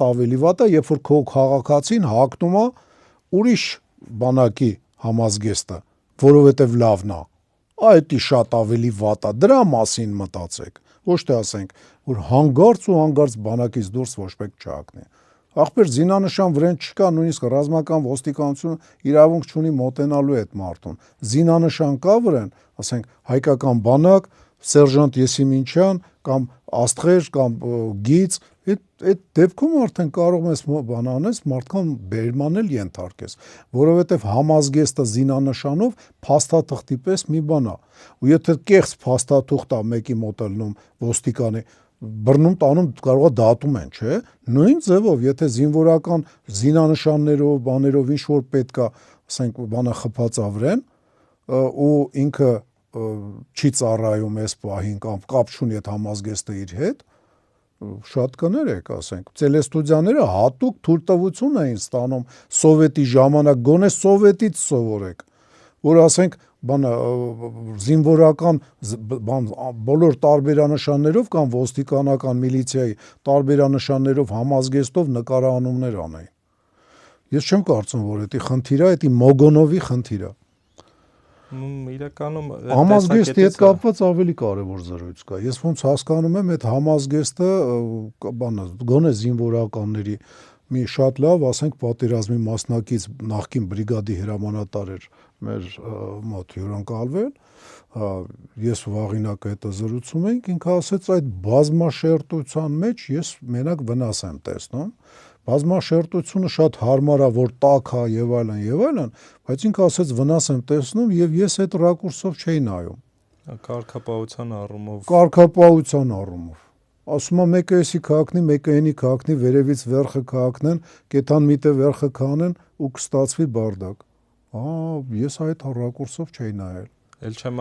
ավելի վատ է, երբ որ քո քաղաքացին հագնում է ուրիշ բանակի համազգեստը, որովհետև լավն է, այդի շատ ավելի վատ է, դրա մասին մտածեք, ոչ թե ասենք, որ հանկարծ բանակից դուրս ոչ մեկ չհագնի։ Ախպեր զինանշան վրան չկա, նույնիսկ ռազմական ոստիկանությունը իրավունք չունի մոտենալու այդ մարդուն։ Զինանշան կա վրան, ասենք հայկական բանակ, սերժանտ Եսիմինչյան կամ Աստղեր կամ Գիծ, այդ դեպքում արդեն կարող ես բան անես, մարդկան բերման էլ ենթարկես, որովհետև համազգեստը զինանշանով փաստաթղթի պես մի բան է, ու եթե կեղծ փաստաթուղթ է մեկի մոտ ելնում ոստիկանի, բռնում տանում կարող է դատում են, չէ՞։ Նույն ձևով, եթե զինվորական զինանշաններով, բաներով ինչ որ պետք է, ասենք բանը խփած ավրեն, ու ինքը չի ծառայում այս պահին կամ կապ չունի այդ համազգեստը իր հետ, շատ կներեք, ասենք, տելեստուդիաները հատուկ թույլտվություն էին ստանում սովետի ժամանակ, գոնե սովետից սովորեք, որ ասենք զինվորական բոլոր տարբերանշաններով կամ ոստիկանական միլիցիայի տարբերանշաններով համազգեստով նկարանումներ անեին։ Ես չեմ կարծում, որ դա խնդիր է, դա Մոգոնովի խնդիր է։ Իրականում համազգեստի հետ կապված ավելի կարևոր զրույց կա։ Ես ոնց հասկանում եմ, այդ համազգեստը գոնե զինվորականների մի շատ լավ, ասենք, պատերազմի մասնակից նախկին բրիգադի հրամանատար էր մեր մոտ հյուրընկալվել, ես վաղինակ հետո զրուցում էինք, ինքը ասեց, այդ բազմաշերտության մեջ ես մենակ վնաս եմ տեսնում, բազմաշերտությունը շատ հարմար է, որ տաք է եւ այլն, բայց ինքը ասեց վնաս եմ տեսնում եւ ես այդ ռակուրսով չէի նայում։ Կարգապահության առումով։ Ասում է մեկը էսի քաղաքնի, մեկը էնի քաղաքնի, վերևից վերխը քաղաքնեն, կեթան միտը վերխը քաղաքնեն ու կստացվի բարդակ։ Ես այդ ռակուրսով չէի նայել։ Էլ չեմ